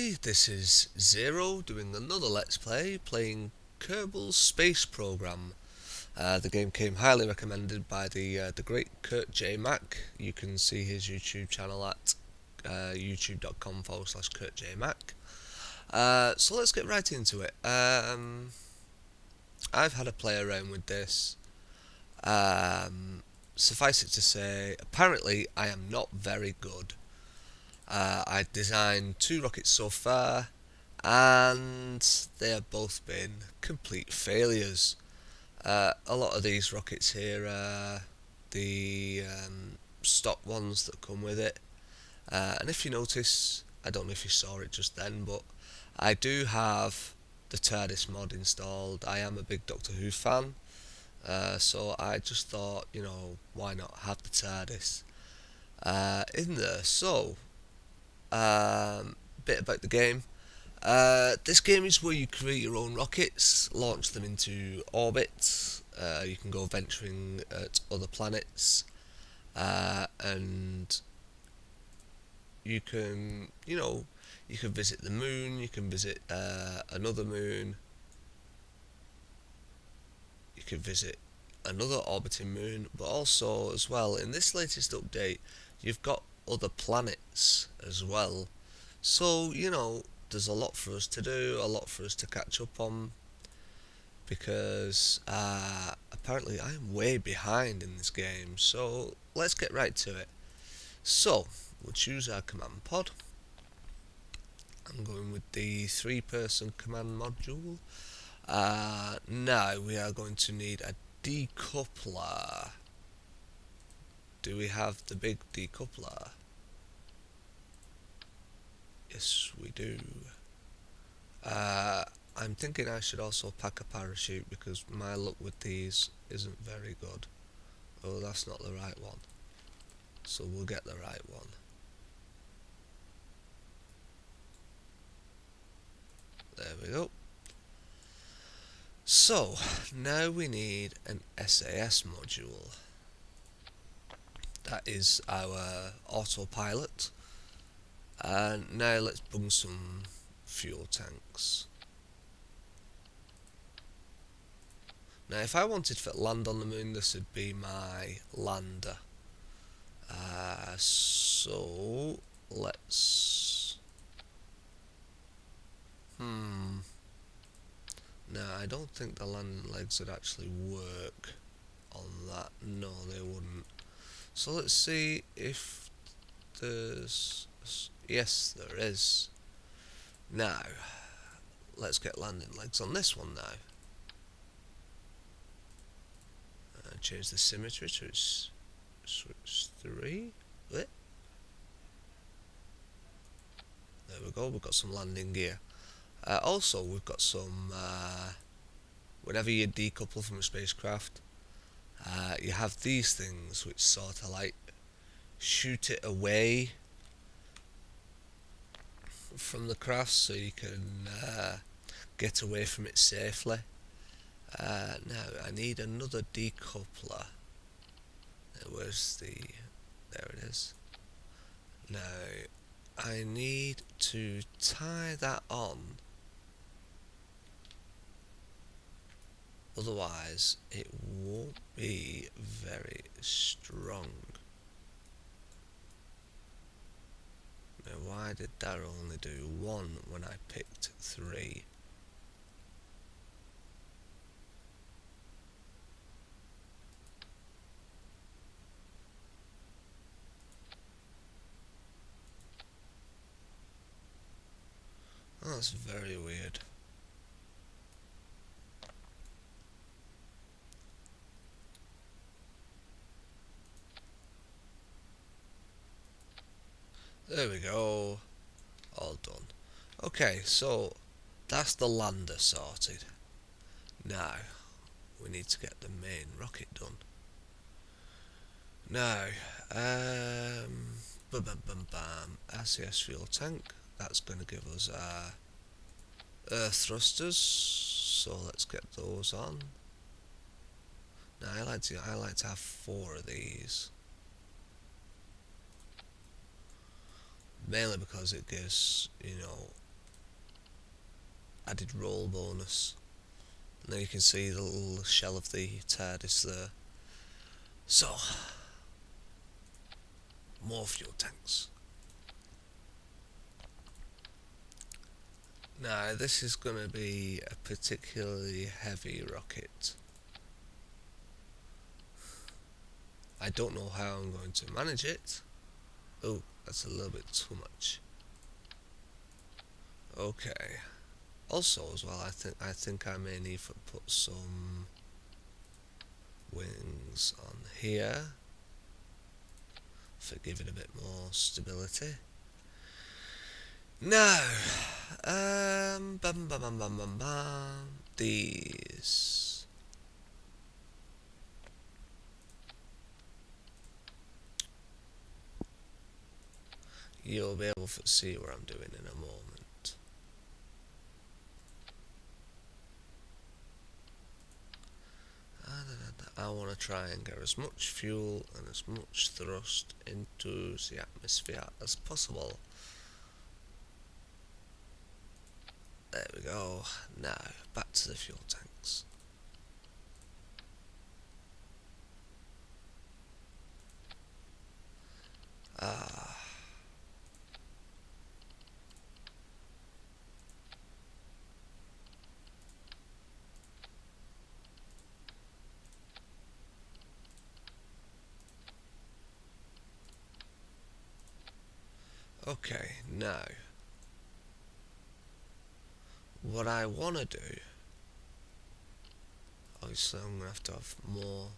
everybody, this is Zero doing another Let's Play, playing Kerbal's Space Program. The game came highly recommended by the great Kurt J. Mack. You can see his YouTube channel at youtube.com/Kurt J. Mack. So let's get right into it. I've had a play around with this. Suffice it to say, apparently I am not very good. I've designed 2 rockets so far, and they have both been complete failures. A lot of these rockets here are the stock ones that come with it, and if you notice, I don't know if you saw it just then, but I do have the TARDIS mod installed. I am a big Doctor Who fan, so I just thought, why not have the TARDIS in there. So bit about the game. This game is where you create your own rockets, launch them into orbit. You can go venturing at other planets, and you can, you can visit the moon. You can visit another moon. You can visit another orbiting moon, but also as well in this latest update, you've got other planets as well. So, there's a lot for us to do, a lot for us to catch up on, because apparently I'm way behind in this game. So, let's get right to it. So, we'll choose our command pod. I'm going with the 3-person command module. Now, we are going to need a decoupler. Do we have the big decoupler? Yes, we do. I'm thinking I should also pack a parachute, because my luck with these isn't very good. Oh, that's not the right one. So we'll get the right one. There we go. So, now we need an SAS module. That is our autopilot. And now let's bung some fuel tanks. Now if I wanted to land on the moon, this would be my lander. So let's... No, I don't think the landing legs would actually work on that. No, they wouldn't. So let's see if there's... Yes, there is. Now, let's get landing legs on this one now. Change the symmetry to switch 3. There we go, we've got some landing gear. Also, we've got some... whenever you decouple from a spacecraft, you have these things which sort of like shoot it away from the craft, so you can get away from it safely. Now I need another decoupler. Where's the... There it is. Now I need to tie that on, otherwise it won't be very strong. Now why did that only do 1 when I picked 3? Oh, that's very weird. There we go. All done. Okay, so that's the lander sorted. Now, we need to get the main rocket done. Now, RCS fuel tank. That's going to give us our earth thrusters. So let's get those on. Now I like to have 4 of these. mainly because it gives, added roll bonus. Now you can see the little shell of the TARDIS there. So, more fuel tanks. Now this is going to be a particularly heavy rocket. I don't know how I'm going to manage it. Oh, that's a little bit too much. Okay. Also, as well, I think I may need to put some wings on here for giving a bit more stability. Now, bum bum bum bum bum bum. These. You'll be able to see what I'm doing in a moment. I want to try and get as much fuel and as much thrust into the atmosphere as possible. There we go. Now, back to the fuel tanks. Ah. Okay, now, what I want to do, obviously I'm going to have more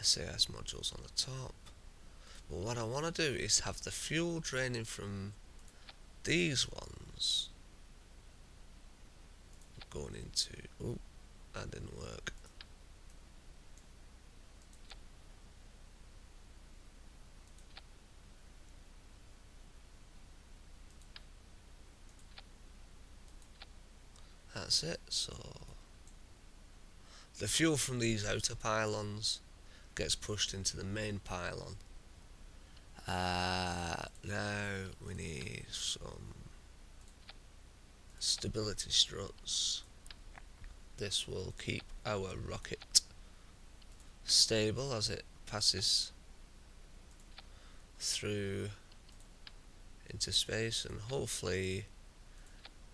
SAS modules on the top, but what I want to do is have the fuel draining from these ones going into, oh, that didn't work. That's it. So the fuel from these outer pylons gets pushed into the main pylon. Now we need some stability struts. This will keep our rocket stable as it passes through into space, and hopefully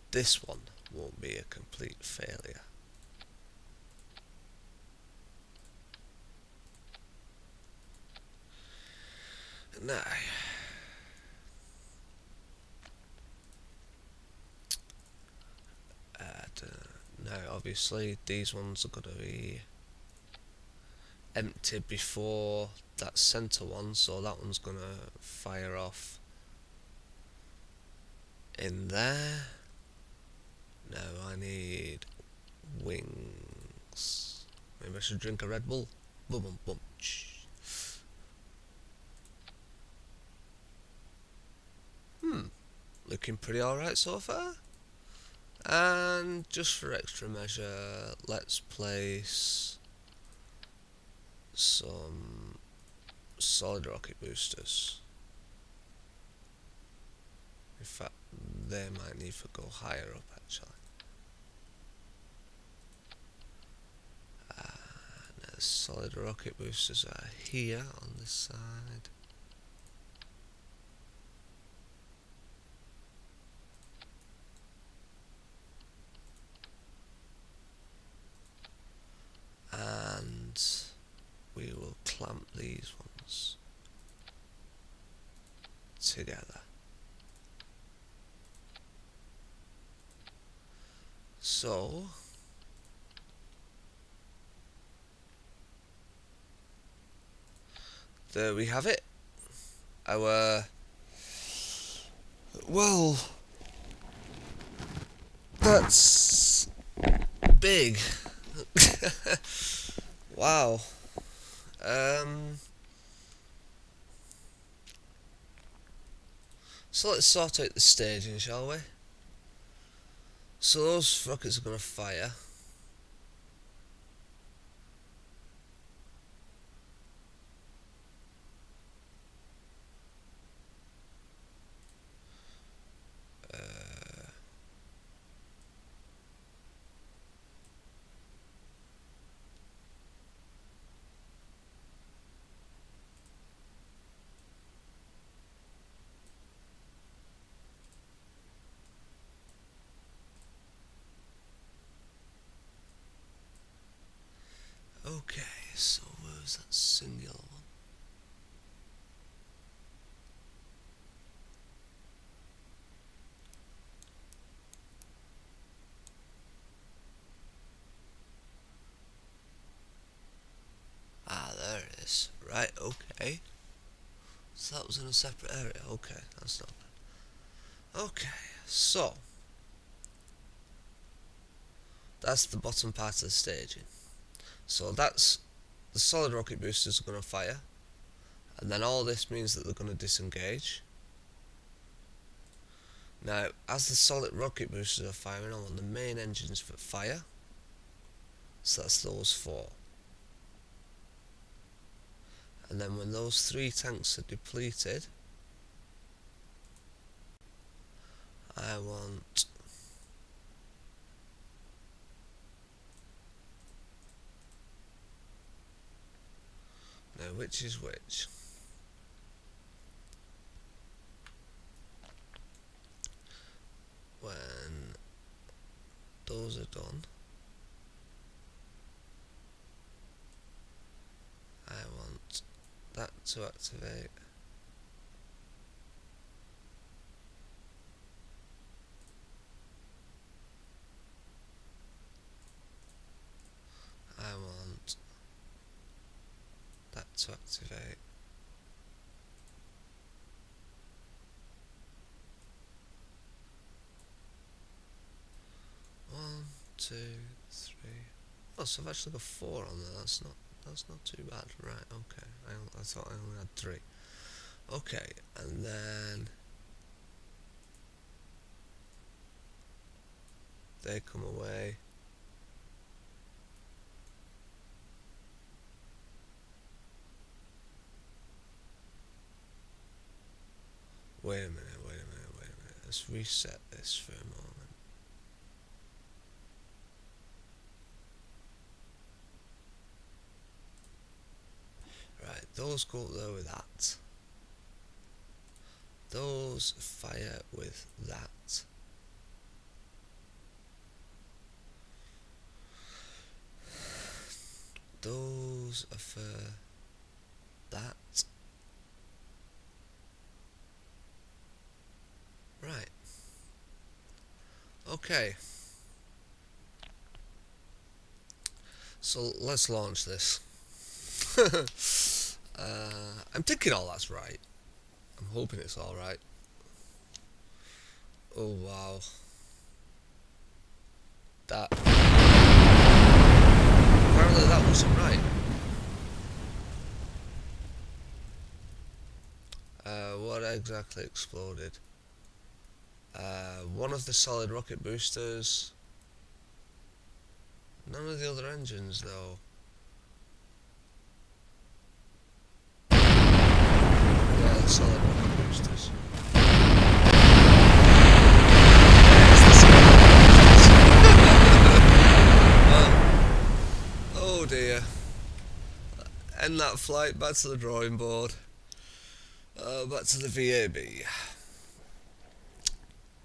this one won't be a complete failure. Now, now obviously these ones are going to be empty before that centre one, so that one's going to fire off in there. Now I need wings. Maybe I should drink a Red Bull. Boom boom boom. Looking pretty alright so far. And just for extra measure, let's place some solid rocket boosters. In fact, they might need to go higher up actually. Solid rocket boosters are here on this side. And we will clamp these ones together. So there we have it. Our, well, that's big. Wow. So let's sort out the staging, shall we? So those rockets are going to fire. Okay, so where's that singular one? Ah, there it is. Right, okay. So that was in a separate area. Okay, that's not bad. Okay, so that's the bottom part of the staging. So that's the solid rocket boosters are going to fire, and then all this means that they're going to disengage. Now, as the solid rocket boosters are firing, I want the main engines for fire. So that's those four. And then when those three tanks are depleted, I want now which is which. When those are done, I want that to activate. I want that to activate. One, two, three. Oh, so I've actually got four on there. That's not too bad. Right, okay. I thought I only had three. Okay, and then they come away. Wait a minute. Let's reset this for a moment. Right, those go up there with that. Those fire with that. Those are for that. Right. Okay. So let's launch this. I'm thinking all that's right. I'm hoping it's alright. Oh wow. That. Apparently that wasn't right. What exactly exploded? One of the solid rocket boosters. None of the other engines though. Yeah, the solid rocket boosters. Oh dear. End that flight, back to the drawing board. Back to the VAB.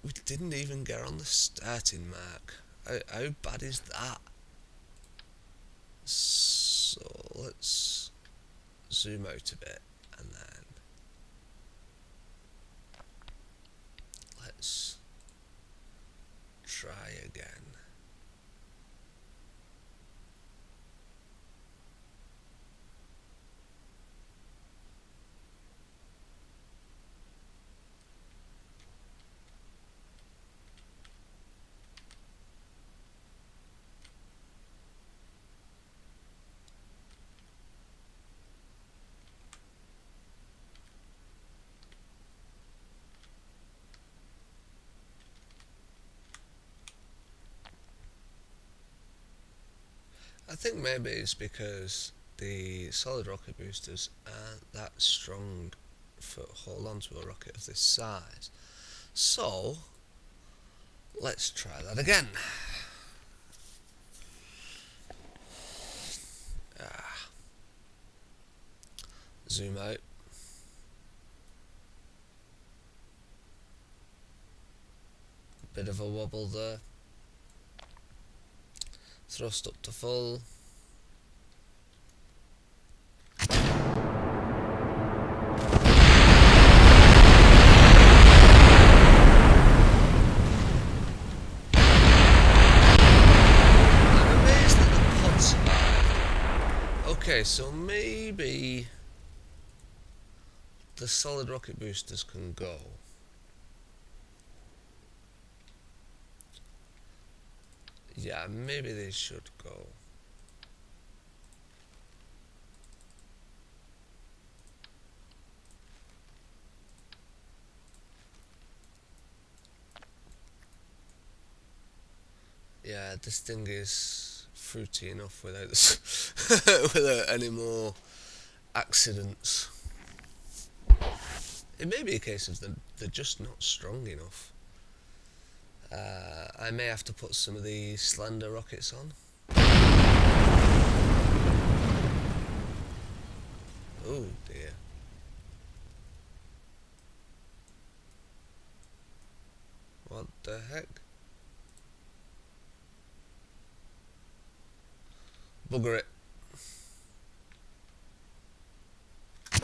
We didn't even get on the starting mark. How bad is that? So let's zoom out a bit and then let's try again. I think maybe it's because the solid rocket boosters aren't that strong for hold on to a rocket of this size. So let's try that again. Ah. Zoom out. Bit of a wobble there. Thrust up to full. Okay, so maybe the solid rocket boosters can go. Yeah, maybe they should go. Yeah, this thing is fruity enough without without any more accidents. It may be a case of they're just not strong enough. I may have to put some of the slender rockets on. Oh dear. What the heck? Bugger it. I'm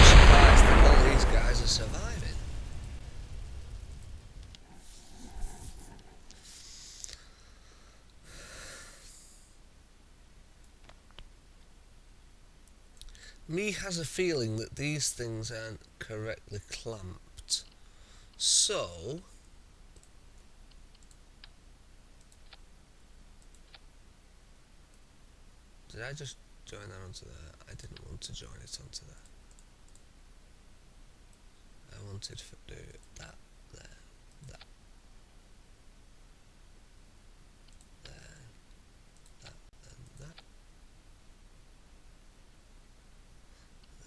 surprised that all these guys are surviving. Me has a feeling that these things aren't correctly clamped. So, did I just join that onto there? I didn't want to join it onto there. I wanted to do that, there, that, there, that, and that,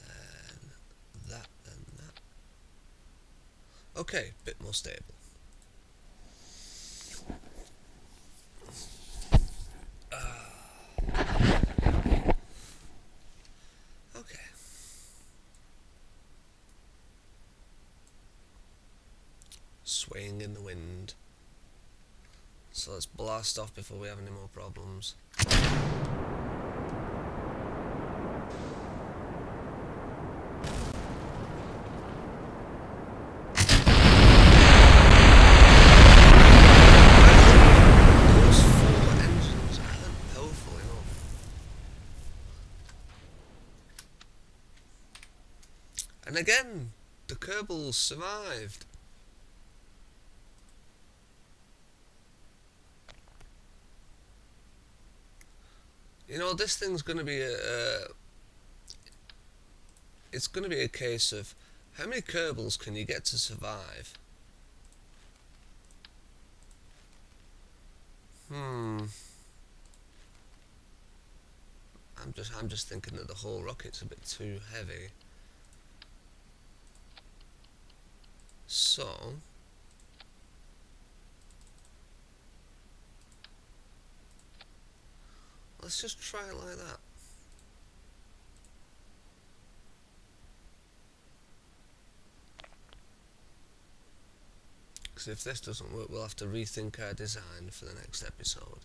then that, and that. Okay, bit more stable. Okay. Swaying in the wind. So let's blast off before we have any more problems. Those 4 engines aren't powerful enough. And again, the Kerbals survived. You know, this thing's going to be it's going to be a case of how many Kerbals can you get to survive? I'm just thinking that the whole rocket's a bit too heavy. So let's just try it like that. Because if this doesn't work, we'll have to rethink our design for the next episode.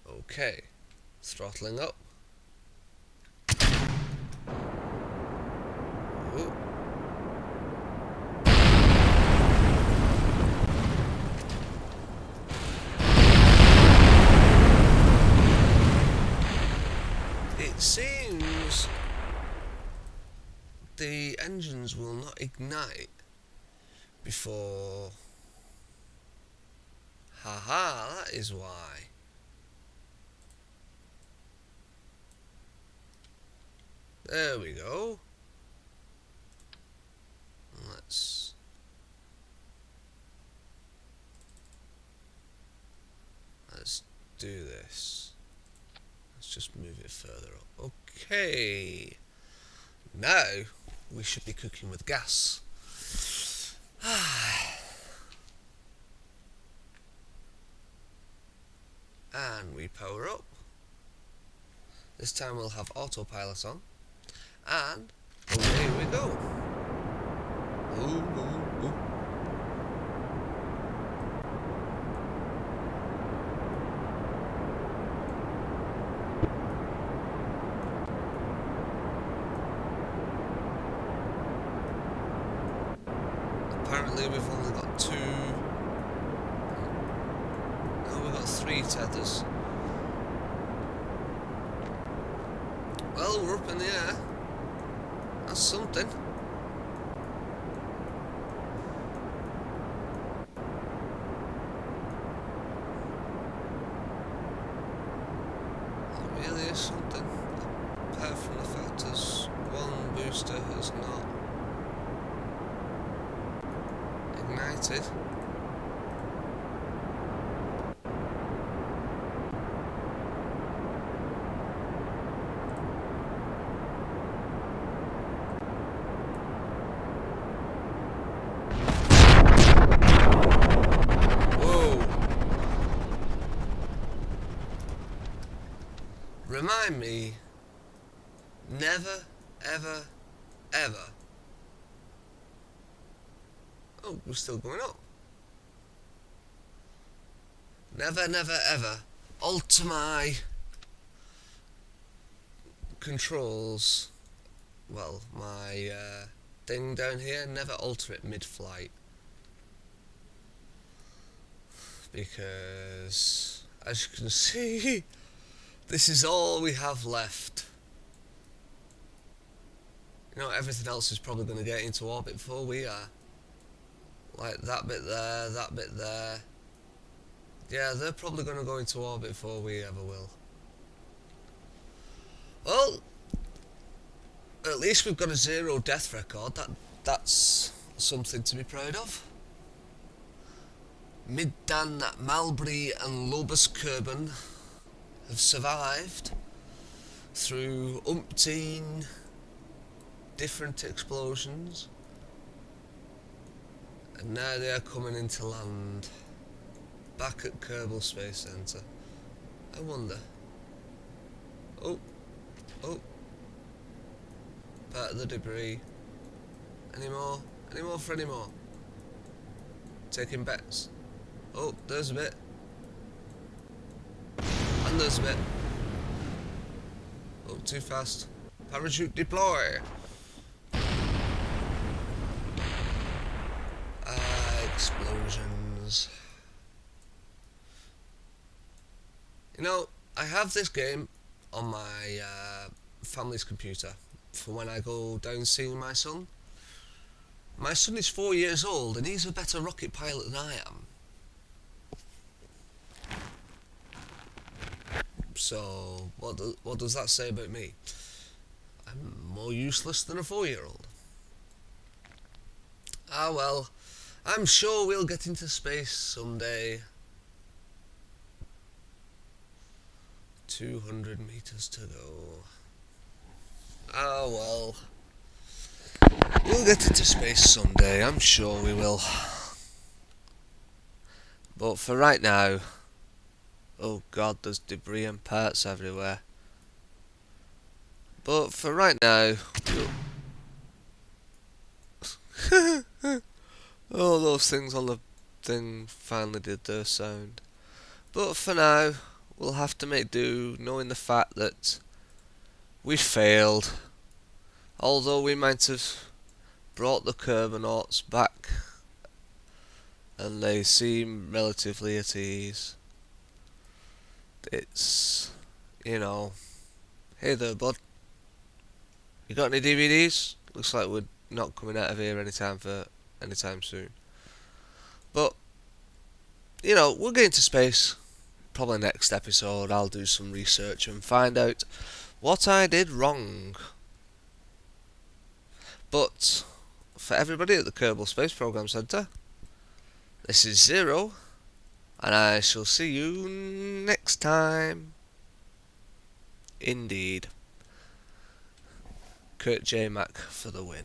Okay, throttling up. Ooh. It seems the engines will not ignite before... Haha, that is why. There we go. Let's do this. Let's just move it further up. Okay. Now we should be cooking with gas. And we power up. This time we'll have autopilot on. And away we go. Ooh, ooh, ooh. Currently we've only got two. No, we've got three tethers. Well, we're up in the air. That's something. That really is something. Apart from the fact there's one booster has not ignited. Remind me, never, ever, ever. Oh, we're still going up. Never, never, ever alter my controls. Well, my thing down here, never alter it mid-flight. Because, as you can see, this is all we have left. You know, everything else is probably going to get into orbit before we are. Like that bit there, that bit there. Yeah, they're probably going to go into orbit before we ever will. Well, at least we've got a 0 death record. That's something to be proud of. Middan, Malbury and Lobus Kerbal have survived through umpteen different explosions, and now they are coming into land back at Kerbal Space Centre. I wonder. Oh, part of the debris. Any more? Any more for any more? Taking bets. Oh, there's a bit. And there's a bit. Oh, too fast. Parachute deploy. Explosions. You know, I have this game on my family's computer for when I go down seeing my son. My son is 4 years old and he's a better rocket pilot than I am. So, what does that say about me? I'm more useless than a 4-year-old. Ah well, I'm sure we'll get into space someday. 200 meters to go. Ah well, we'll get into space someday, I'm sure we will. But for right now, oh god, there's debris and parts everywhere. But for right now, oh, those things on the thing finally did their sound. But for now, we'll have to make do, knowing the fact that we failed. Although we might have brought the Kerbonauts back, and they seem relatively at ease. It's, you know, hey there bud, you got any DVDs? Looks like we're not coming out of here anytime soon. But, you know, we'll get into space. Probably next episode I'll do some research and find out what I did wrong. But, for everybody at the Kerbal Space Program Centre, this is Zero, and I shall see you next time. Indeed. Kurt J. Mack for the win.